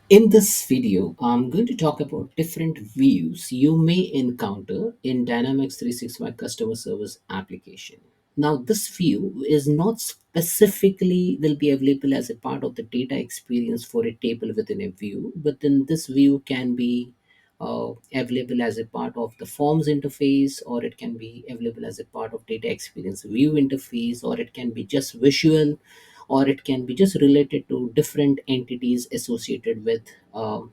In this video, I'm going to talk about different views you may encounter in Dynamics 365 customer service application. Now, this view is not specifically will be available as a part of the data experience for a table within a view, but then this view can be available as a part of the forms interface, or it can be available as a part of data experience view interface, or it can be just visual, or it can be just related to different entities associated with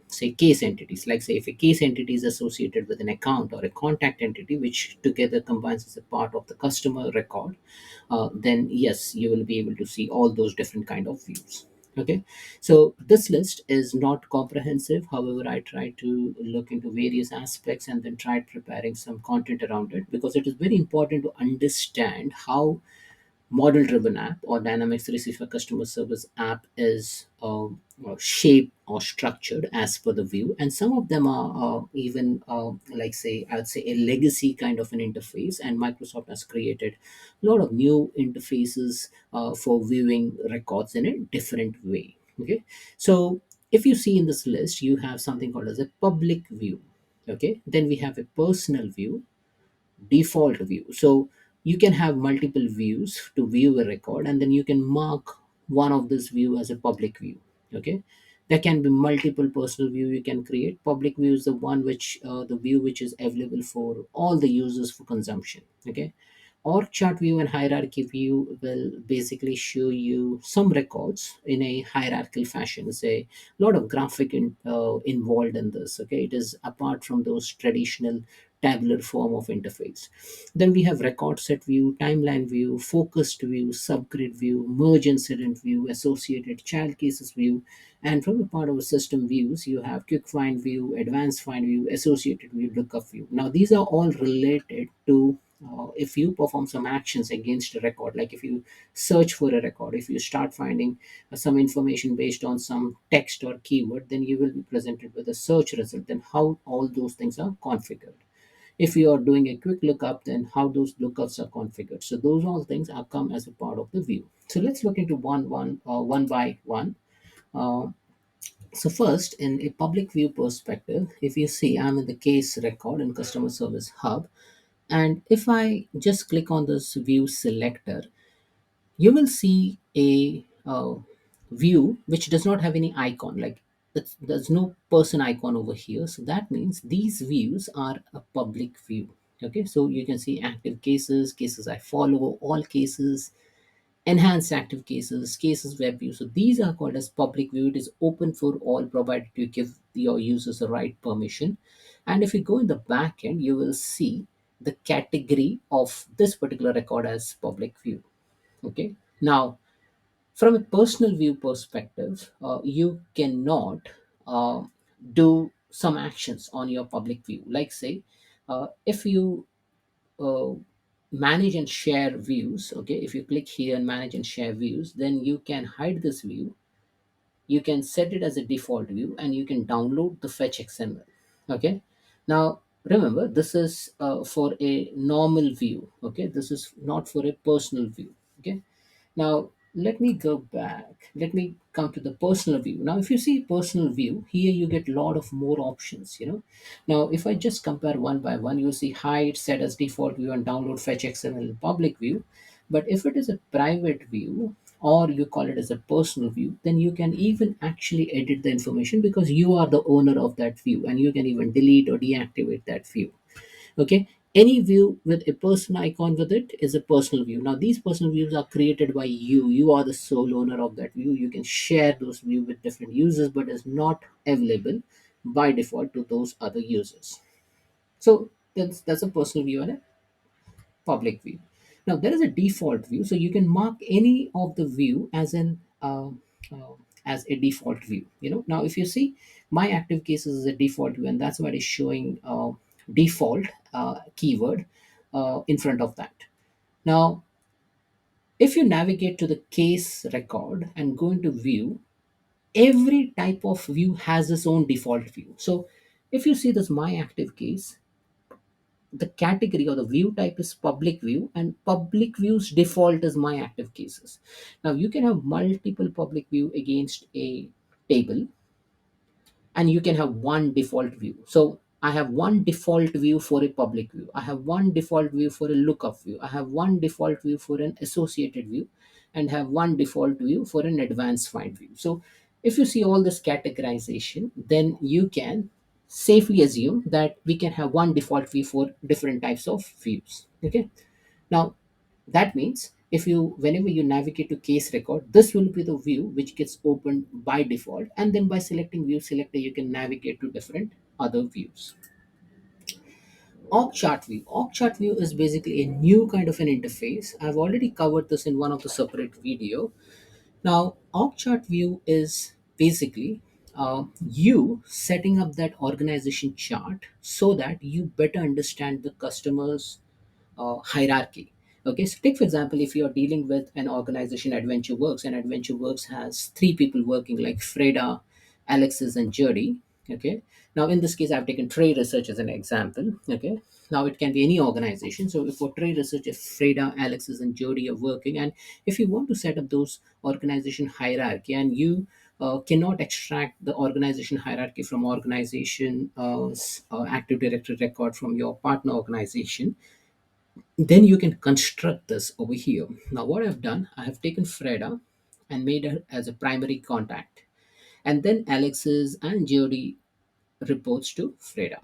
say case entities. Like say if a case entity is associated with an account or a contact entity which together combines as a part of the customer record, then yes, you will be able to see all those different kind of views. Okay, so this list is not comprehensive. However, I try to look into various aspects and then tried preparing some content around it, because it is very important to understand how model driven app or Dynamics 365 customer service app is shaped or structured as per the view. And some of them are even like say I would say a legacy kind of an interface, and Microsoft has created a lot of new interfaces for viewing records in a different way. Okay, so if you see in this list, you have something called as a public view. Okay, then we have a personal view, default view. So you can have multiple views to view a record, and then you can mark one of this view as a public view. Okay, there can be multiple personal view you can create. Public view is the one which the view which is available for all the users for consumption. Okay, org chart view and hierarchy view will basically show you some records in a hierarchical fashion. Say a lot of involved in this. Okay, it is apart from those traditional tabular form of interface. Then we have record set view, timeline view, focused view, subgrid view, merge incident view, associated child cases view. And from a part of system views, you have quick find view, advanced find view, associated view, lookup view. Now these are all related to if you perform some actions against a record, like if you search for a record, if you start finding some information based on some text or keyword, then you will be presented with a search result. Then how all those things are configured. If you are doing a quick lookup, then how those lookups are configured. So those all things are come as a part of the view. So let's look into one by one. Uh, so first, in a public view perspective, if you see, I'm in the case record in Customer Service Hub, and if I just click on this view selector, you will see a view which does not have any icon. Like there's no person icon over here, so that means these views are a public view. Okay, so you can see active cases, cases I follow, all cases, enhanced active cases, cases web view. So these are called as public view. It is open for all provided you give your users the right permission. And if you go in the back end, you will see the category of this particular record as public view. Okay, now from a personal view perspective, you cannot uh, do some actions on your public view. Like say if you uh, manage and share views. Okay, if you click here and manage and share views, then you can hide this view, you can set it as a default view, and you can download the fetch XML. Okay, now remember, this is for a normal view. Okay, this is not for a personal view. Okay, now let me go back. Let me come to the personal view. Now, if you see personal view, here you get a lot of more options, you know. Now, if I just compare one by one, you see hide, set as default view, and download fetch XML in public view. But if it is a private view, or you call it as a personal view, then you can even actually edit the information, because you are the owner of that view, and you can even delete or deactivate that view. Okay, any view with a person icon with it is a personal view. Now these personal views are created by you are the sole owner of that view. You can share those view with different users, but is not available by default to those other users. So that's a personal view and a public view. Now there is a default view, so you can mark any of the view as an uh, as a default view. You know, now if you see, my active cases is a default view, and that's why it is showing default keyword in front of that. Now, if you navigate to the case record and go into view, every type of view has its own default view. So if you see this my active case, the category or the view type is public view, and public views default is my active cases. Now you can have multiple public view against a table, and you can have one default view. So I have one default view for a public view, I have one default view for a lookup view, I have one default view for an associated view, and have one default view for an advanced find view. So if you see all this categorization, then you can safely assume that we can have one default view for different types of views. Okay. Now, that means if you, whenever you navigate to case record, this will be the view which gets opened by default, and then by selecting view selector, you can navigate to different other views. Org chart view. Org chart view is basically a new kind of an interface. I've already covered this in one of the separate video. Now, org chart view is basically you setting up that organization chart so that you better understand the customer's hierarchy. Okay, so take for example, if you are dealing with an organization, Adventure Works, and Adventure Works has three people working like Freda, Alexis, and Jody. Okay, now in this case, I've taken Trade Research as an example. Okay, now it can be any organization. So if for Trade Research, if Freda, Alexis, and Jody are working, and if you want to set up those organization hierarchy, and you cannot extract the organization hierarchy from organization active directory record from your partner organization, then you can construct this over here. Now what I've done, I have taken Freda and made her as a primary contact, and then Alex's and Jody reports to Freda.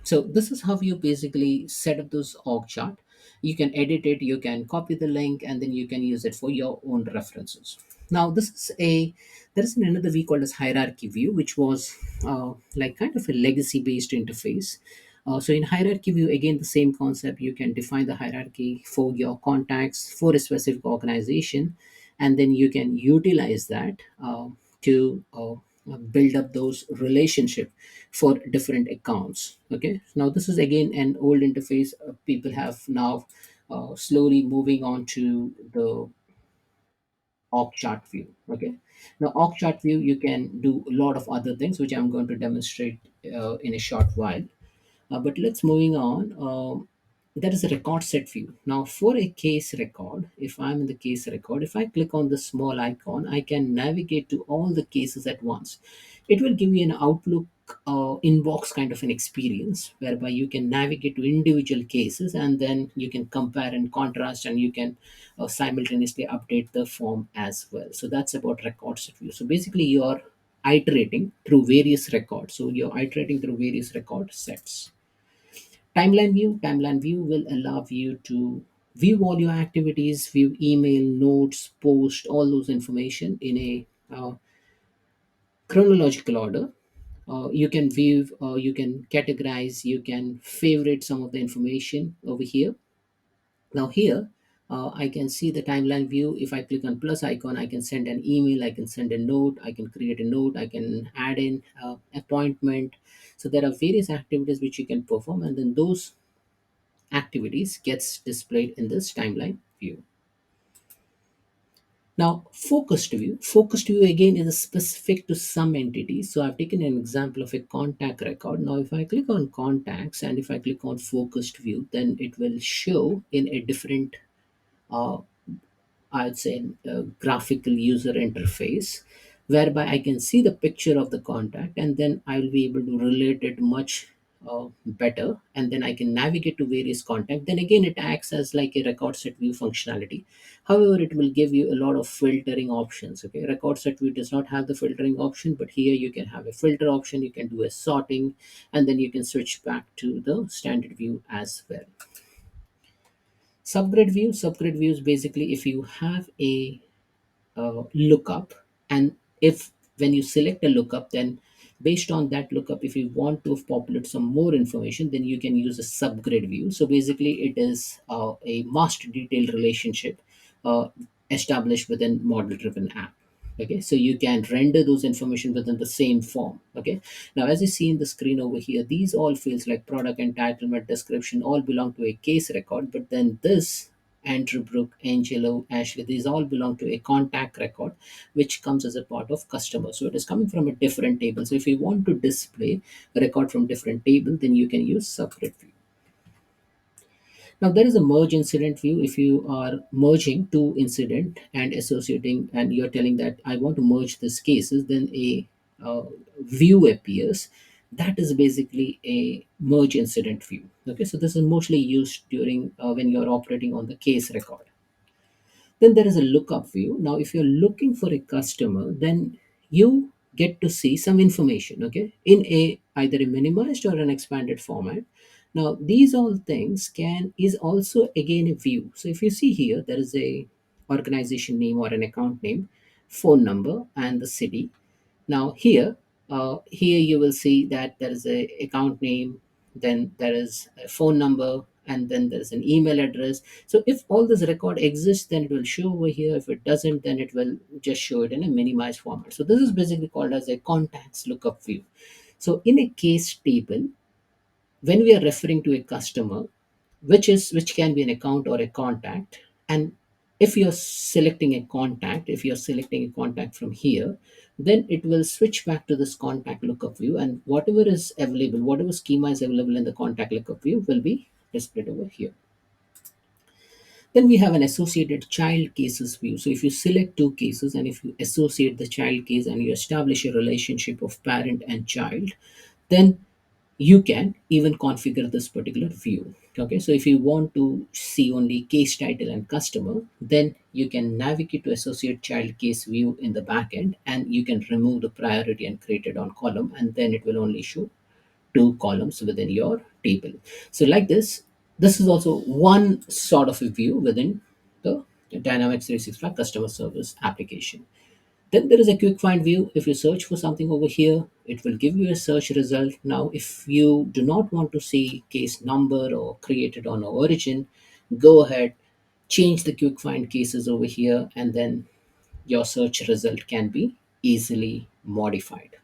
So this is how you basically set up those org chart. You can edit it, you can copy the link, and then you can use it for your own references. Now this is a, there is another view called as hierarchy view, which was like kind of a legacy based interface. So in hierarchy view, again the same concept. You can define the hierarchy for your contacts for a specific organization, and then you can utilize that to build up those relationship for different accounts. Okay, now this is again an old interface. People have now slowly moving on to the org chart view. Okay, now org chart view, you can do a lot of other things which I'm going to demonstrate in a short while. But let's moving on. That is a record set view. Now for a case record, if I'm in the case record, if I click on the small icon, I can navigate to all the cases at once. It will give you an Outlook inbox kind of an experience whereby you can navigate to individual cases, and then you can compare and contrast, and you can simultaneously update the form as well. So that's about record set view. So basically you are iterating through various records. So you're iterating through various record sets. Timeline view will allow you to view all your activities, view email, notes, post, all those information in a chronological order. You can view, you can categorize, you can favorite some of the information over here. Now here, I can see the timeline view. If I click on plus icon, I can send an email, I can send a note, I can create a note, I can add in appointment. So there are various activities which you can perform, and then those activities gets displayed in this timeline view. Now, focused view again is specific to some entities. So I've taken an example of a contact record. Now, if I click on contacts and if I click on focused view, then it will show in a different uh, I'd say a graphical user interface, whereby I can see the picture of the contact, and then I'll be able to relate it much better, and then I can navigate to various contact. Then again, it acts as like a record set view functionality. However, it will give you a lot of filtering options. Okay, record set view does not have the filtering option, but here you can have a filter option. You can do a sorting, and then you can switch back to the standard view as well. Subgrid view is basically if you have a lookup, and if when you select a lookup, then based on that lookup, if you want to populate some more information, then you can use a subgrid view. So basically it is a master detailed relationship uh, established within model driven app. Okay, so you can render those information within the same form. Okay, now as you see in the screen over here, these all fields like product, entitlement, description all belong to a case record, but then this Andrew, Brooke, Angelo, Ashley, these all belong to a contact record, which comes as a part of customer. So it is coming from a different table. So if you want to display a record from different table, then you can use subgrid view. Now there is a merge incident view. If you are merging two incident and associating, and you're telling that I want to merge these cases, then a uh, view appears, that is basically a merge incident view. Okay, so this is mostly used during when you're operating on the case record. Then there is a lookup view. Now, if you're looking for a customer, then you get to see some information, okay, in a either a minimized or an expanded format. Now, these all things can is also again a view. So if you see here, there is a organization name or an account name, phone number, and the city. Now here you will see that there is a account name, then there is a phone number, and then there is an email address. So if all this record exists, then it will show over here. If it doesn't, then it will just show it in a minimized format. So this is basically called as a contacts lookup view. So in a case table, when we are referring to a customer, which can be an account or a contact, and if you're selecting a contact, if you're selecting a contact from here, then it will switch back to this contact lookup view, and whatever is available, whatever schema is available in the contact lookup view will be displayed over here. Then we have an associated child cases view. So if you select two cases and if you associate the child case and you establish a relationship of parent and child, then you can even configure this particular view. Okay, so if you want to see only case title and customer, then you can navigate to associate child case view in the backend, and you can remove the priority and create it on column, and then it will only show two columns within your table. So like this is also one sort of a view within the Dynamics 365 customer service application. Then there is a quick find view. If you search for something over here, it will give you a search result. Now, if you do not want to see case number or created on origin, go ahead, change the quick find cases over here, and then your search result can be easily modified.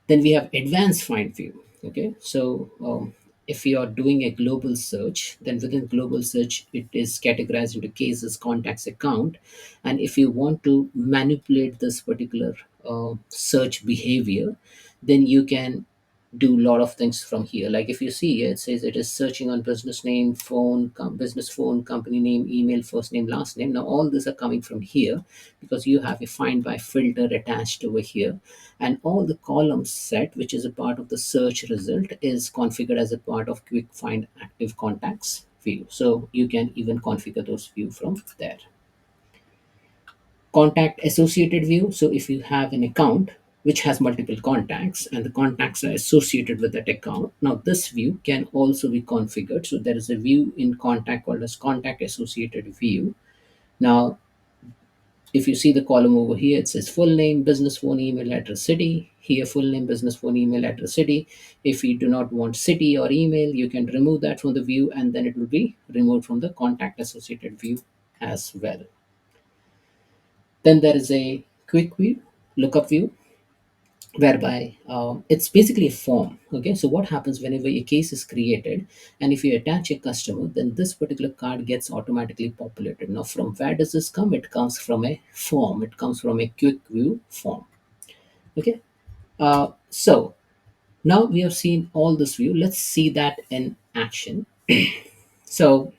Then we have advanced find view. Okay, so if you are doing a global search, then within global search, it is categorized into cases, contacts, account. And if you want to manipulate this particular search behavior, then you can do a lot of things from here. Like if you see here, it says it is searching on business name, phone, business phone, company name, email, first name, last name. Now all these are coming from here because you have a find by filter attached over here, and all the columns set, which is a part of the search result, is configured as a part of quick find active contacts view. So you can even configure those view from there. Contact associated view. So if you have an account which has multiple contacts and the contacts are associated with that account, now this view can also be configured. So there is a view in contact called as contact associated view. Now if you see the column over here, it says full name, business phone, email address, city. Here full name, business phone, email address, city. If you do not want city or email, you can remove that from the view, and then it will be removed from the contact associated view as well. Then there is a quick view, lookup view, whereby it's basically a form. Okay, so what happens whenever a case is created, and if you attach a customer, then this particular card gets automatically populated. Now from where does this come? It comes from a form, it comes from a quick view form. Okay, so now we have seen all this view. Let's see that in action. So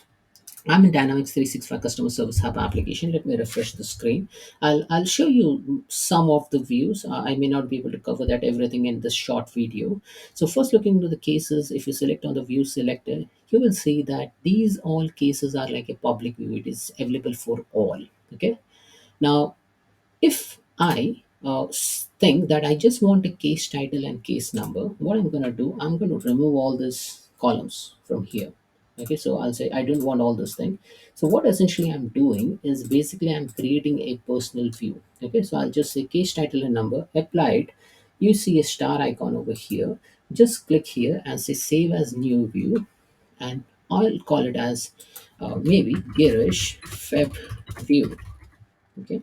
I'm in Dynamics 365 Customer Service Hub application. Let me refresh the screen. I'll show you some of the views. I may not be able to cover that everything in this short video. So first, looking into the cases, if you select on the view selector, you will see that these all cases are like a public view. It is available for all. Okay. Now if I think that I just want a case title and case number, what I'm going to do, I'm going to remove all these columns from here. Okay, so I'll say I don't want all this thing. So what essentially I'm doing is basically I'm creating a personal view. Okay, so I'll just say case title and number applied. You see a star icon over here. Just click here and say save as new view, and I'll call it as maybe Girish Feb view. Okay,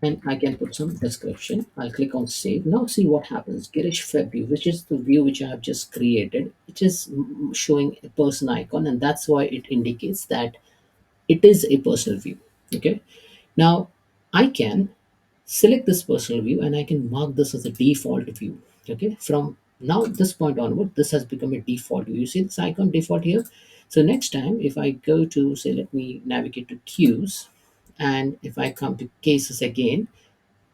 and I can put some description. I'll click on save. Now see what happens. Girish Feb view, which is the view which I have just created, which is showing a person icon, and that's why it indicates that it is a personal view. Okay. Now I can select this personal view and I can mark this as a default view. Okay. From now this point onward, this has become a default view. You see this icon default here. So next time, if I go to say, let me navigate to queues, and if I come to cases again,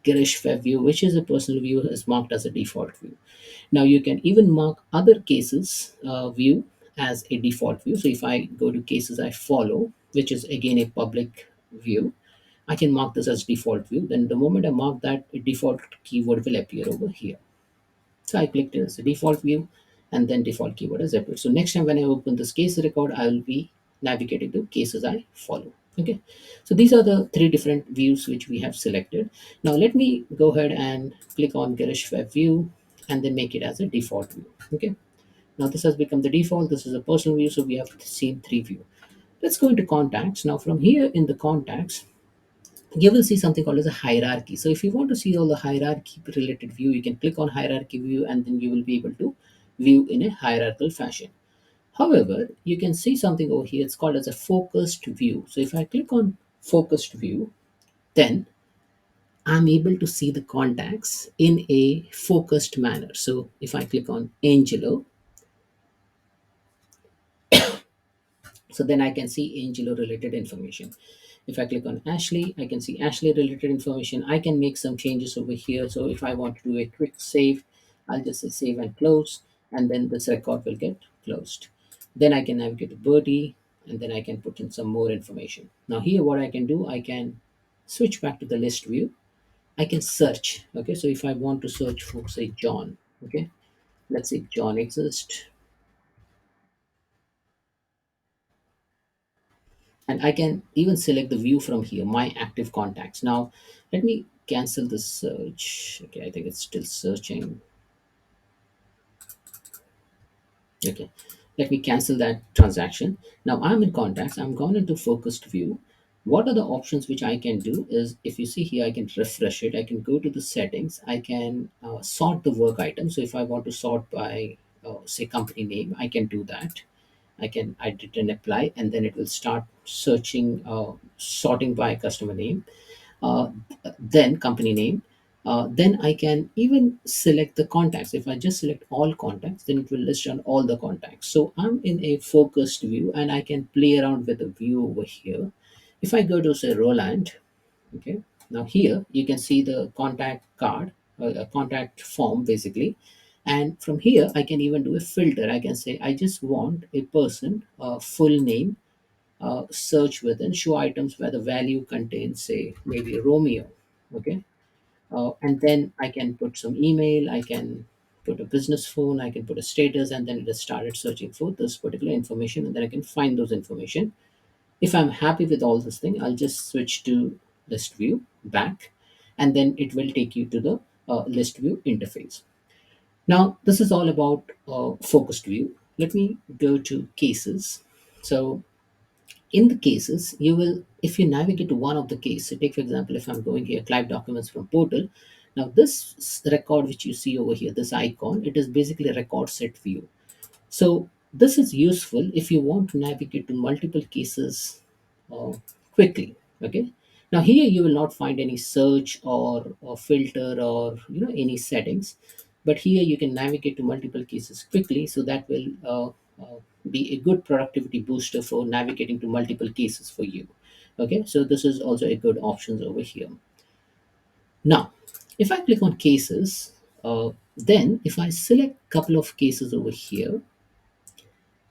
Girish web view, which is a personal view, is marked as a default view. Now you can even mark other cases view as a default view. So if I go to cases I follow, which is again a public view, I can mark this as default view. Then the moment I mark that, a default keyword will appear over here. So I clicked it as a default view, and then default keyword is appeared. So next time when I open this case record, I will be navigating to cases I follow. Okay. So these are the three different views which we have selected. Now let me go ahead and click on Girish web view and then make it as a default view. Okay. Now this has become the default. This is a personal view. So we have seen three view. Let's go into contacts. Now from here in the contacts, you will see something called as a hierarchy. So if you want to see all the hierarchy related view, you can click on hierarchy view and then you will be able to view in a hierarchical fashion. However, you can see something over here. It's called as a focused view. So if I click on focused view, then I'm able to see the contacts in a focused manner. So if I click on Angelo, so then I can see Angelo related information. If I click on Ashley, I can see Ashley related information. I can make some changes over here. So if I want to do a quick save, I'll just say save and close, and then this record will get closed. Then I can navigate to Bertie, and then I can put in some more information. Now here what I can do, I can switch back to the list view. I can search. Okay, so if I want to search for say John, okay, let's say John exists, and I can even select the view from here, my active contacts. Now let me cancel the search. Okay, I think it's still searching. Okay, let me cancel that transaction. Now I'm in contacts, I'm gone into focused view. What are the options which I can do is, if you see here, I can refresh it, I can go to the settings, I can sort the work item. So if I want to sort by say company name, I can do that. I can edit and apply, and then it will start searching, sorting by customer name, uh, then company name. Then I can even select the contacts. If I just select all contacts, then it will list on all the contacts. So I'm in a focused view, and I can play around with the view over here. If I go to say Roland, okay, now here you can see the contact card, a contact form basically. And from here, I can even do a filter. I can say, I just want a person, full name, search within, show items where the value contains, say, maybe Romeo. Okay. And then I can put some email, I can put a business phone, I can put a status, and then it has started searching for this particular information, and then I can find those information. If I'm happy with all this thing, I'll just switch to list view back, and then it will take you to the list view interface. Now, this is all about focused view. Let me go to cases. So in the cases, you will, if you navigate to one of the case, so take for example, if I'm going here, client documents from portal. Now this record which you see over here, this icon, it is basically a record set view. So this is useful if you want to navigate to multiple cases uh, quickly. Okay. Now here you will not find any search or filter or any settings, but here you can navigate to multiple cases quickly. So that will be a good productivity booster for navigating to multiple cases for you. Okay. So this is also a good options over here. Now, if I click on cases, then if I select couple of cases over here,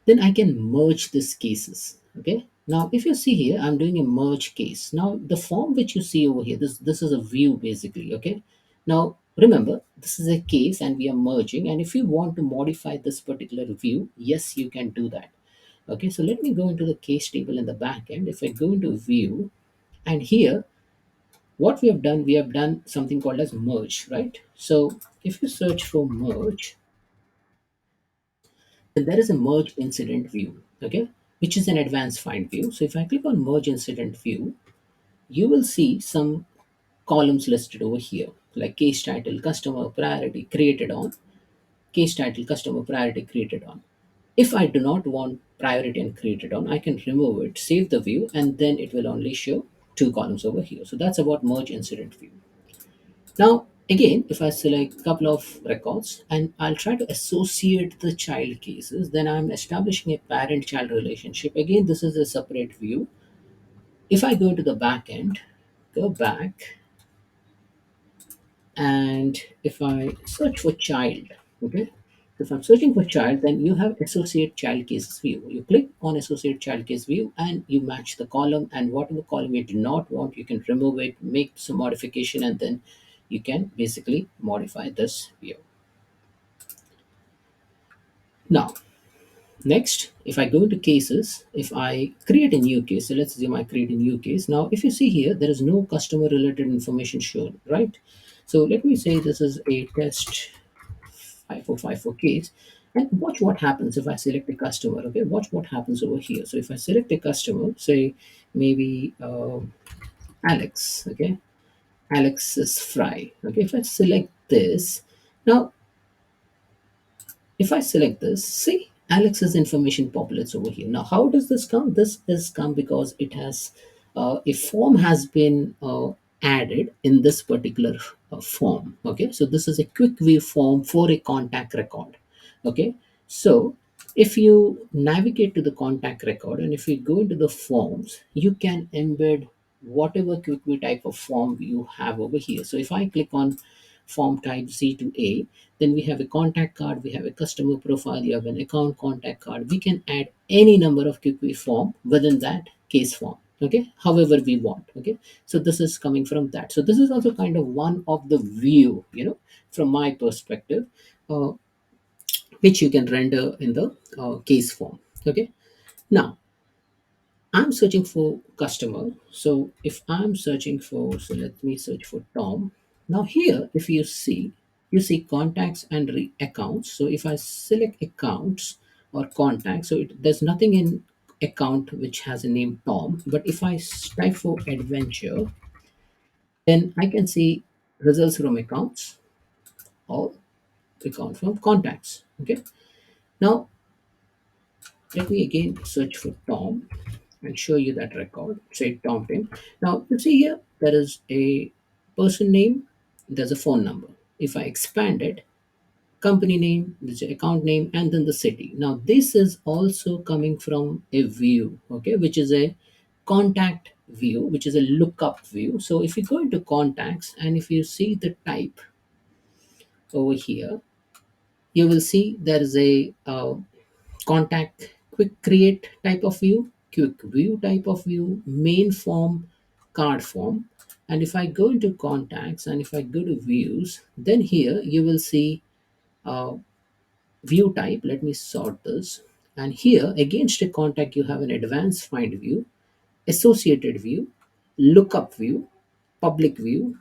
then I can merge these cases. Okay. Now, if you see here, I'm doing a merge case. Now, the form which you see over here, this is a view basically. Okay. Now, remember, this is a case and we are merging. And if you want to modify this particular view, yes, you can do that. Okay. So let me go into the case table in the back end. If I go into view, and here, what we have done something called as merge, right? So if you search for merge, then there is a merge incident view, okay, which is an advanced find view. So if I click on merge incident view, you will see some columns listed over here, like case title, customer priority created on, case title, customer priority created on. If I do not want priority and created on, I can remove it, save the view, and then it will only show two columns over here. So that's about merge incident view. Now, again, if I select a couple of records and I'll try to associate the child cases, then I'm establishing a parent-child relationship. Again, this is a separate view. If I go to the back end, go back, And if I search for child, okay, if I'm searching for child, then you have associate child cases view. You click on associate child case view and you match the column, and whatever column you do not want, you can remove it, make some modification, and then you can basically modify this view. Now, next, if I go into cases, if I create a new case, so let's assume I create a new case. Now, if you see here, there is no customer related information shown, right? So let me say this is a test 5454 case, and watch what happens if I select a customer. Okay, watch what happens over here. So if I select a customer, say maybe Alex, okay, Alex is Fry. Okay, if I select this, now if I select this, see Alex's information populates over here. Now, how does this come? This is come because it has a form has been added in this particular form. Okay, so this is a quick view form for a contact record. Okay, so if you navigate to the contact record and if you go into the forms, you can embed whatever quick view type of form you have over here. So if I click on form type C to A, then we have a contact card, we have a customer profile, you have an account contact card. We can add any number of QQ form within that case form. Okay, however we want. Okay, so this is coming from that. So this is also kind of one of the view, from my perspective, uh, which you can render in the case form. Okay, now I'm searching for customer. So if I'm searching for, so let me search for Tom. Now here, if you see contacts and accounts. So if I select accounts or contacts, so there's nothing in account which has a name Tom. But if I type for adventure, then I can see results from accounts or account from contacts. Okay. Now let me again search for Tom and show you that record. Say Tom Tim. Now you see here there is a person name, there's a phone number. If I expand it, company name, there's an account name, and then the city. Now this is also coming from a view, okay, which is a contact view, which is a lookup view. So if you go into contacts and if you see the type over here, you will see there is a contact quick create type of view, quick view type of view, main form, card form. And if I go into contacts and if I go to views, then here you will see uh, view type. Let me sort this. And here against a contact, you have an advanced find view, associated view, lookup view, public view.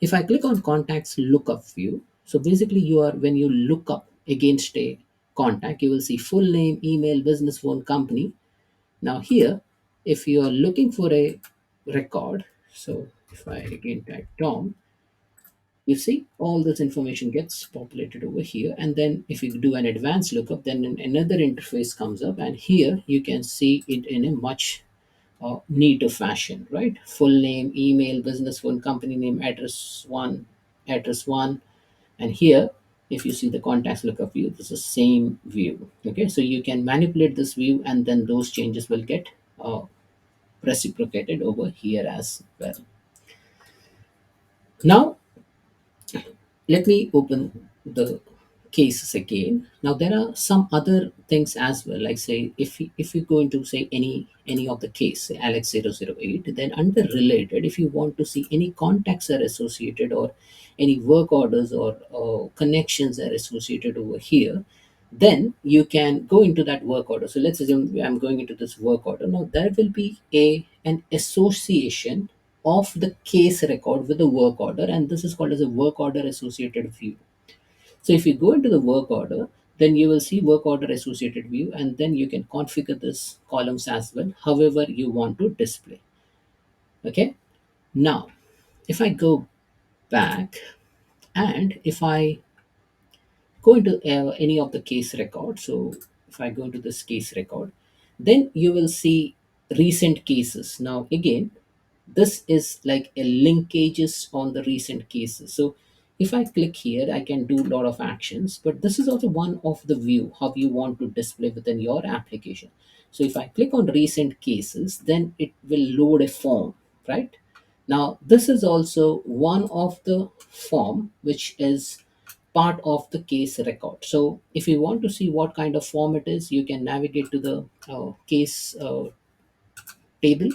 If I click on contacts lookup view, so basically you are when you look up against a contact, you will see full name, email, business phone, company. Now here, if you are looking for a record, so if I again type Tom, you see all this information gets populated over here. And then if you do an advanced lookup, then another interface comes up, and here you can see it in a much neater fashion, right? Full name, email, business phone, company name, address one, and here, if you see the contacts lookup view, this is the same view. Okay, so you can manipulate this view, and then those changes will get uh, reciprocated over here as well. Now, let me open the cases again. Now there are some other things as well, like say if you go into say any of the case, say Alex 008, then under related, if you want to see any contacts are associated or any work orders or connections are associated over here, then you can go into that work order. So let's assume I'm going into this work order. Now there will be a an association of the case record with the work order, and this is called as a work order associated view. So if you go into the work order, then you will see work order associated view, and then you can configure this columns as well however you want to display. Okay, now if I go back and if I go into any of the case record, so if I go into this case record, then you will see recent cases. Now again, this is like a linkages on the recent cases. So if I click here, I can do a lot of actions, but this is also one of the view how you want to display within your application. So if I click on recent cases, then it will load a form, right? Now this is also one of the form which is part of the case record. So if you want to see what kind of form it is, you can navigate to the case table.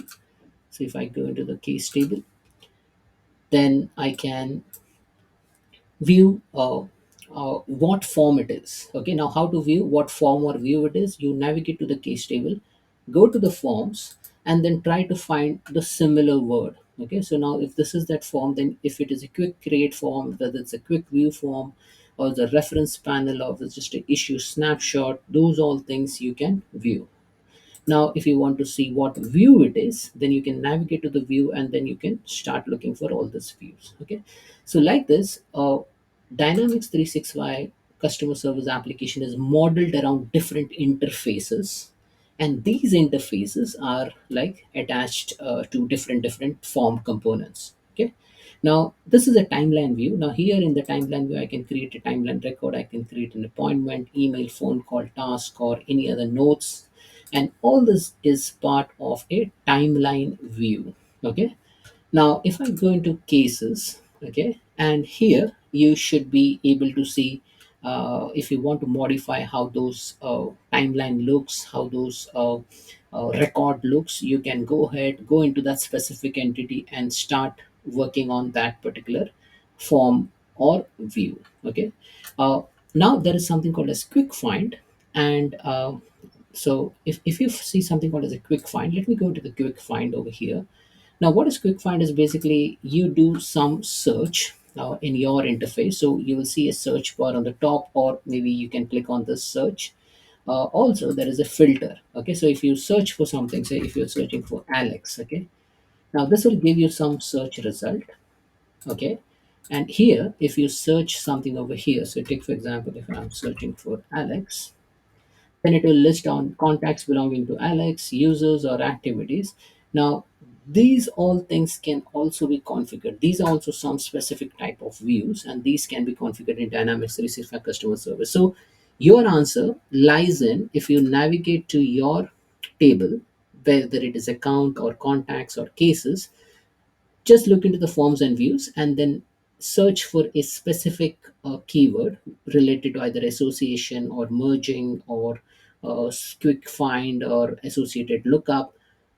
So if I go into the case table, then I can view what form it is. Okay, now how to view what form or view it is? You navigate to the case table, go to the forms, and then try to find the similar word. Okay, so now if this is that form, then if it is a quick create form, whether it's a quick view form or the reference panel or it's just an issue snapshot, those all things you can view. Now, if you want to see what view it is, then you can navigate to the view and then you can start looking for all these views. Okay. So like this, Dynamics 365 customer service application is modeled around different interfaces. And these interfaces are like attached to different form components. Okay. Now, this is a timeline view. Now, here in the timeline view, I can create a timeline record. I can create an appointment, email, phone call, task, or any other notes. And all this is part of a timeline view. Okay. Now, if I go into cases, okay, and here you should be able to see if you want to modify how those timeline looks, how those record looks, you can go ahead, go into that specific entity and start working on that particular form or view. Okay. Uh, Now there is something called as quick find, and so if you see something called as a quick find, let me go to the quick find over here. Now, what is quick find is basically you do some search in your interface. So you will see a search bar on the top, or maybe you can click on this search. Also, there is a filter. Okay, so if you search for something, say if you're searching for Alex, okay, now this will give you some search result. Okay, and here if you search something over here, so take for example, if I'm searching for Alex, then it will list down contacts belonging to Alex, users, or activities. Now, these all things can also be configured. These are also some specific type of views, and these can be configured in Dynamics 365 customer service. So, your answer lies in if you navigate to your table, whether it is account or contacts or cases, just look into the forms and views and then search for a specific keyword related to either association or merging or quick find or associated lookup,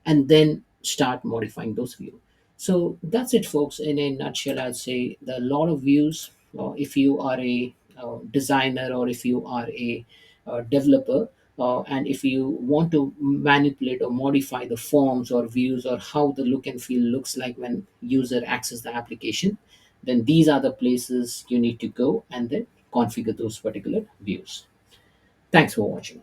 and then start modifying those views. So that's it, folks. In a nutshell, I'd say there are a lot of views. If you are a designer or if you are a developer, and if you want to manipulate or modify the forms or views or how the look and feel looks like when user access the application, then these are the places you need to go and then configure those particular views. Thanks for watching.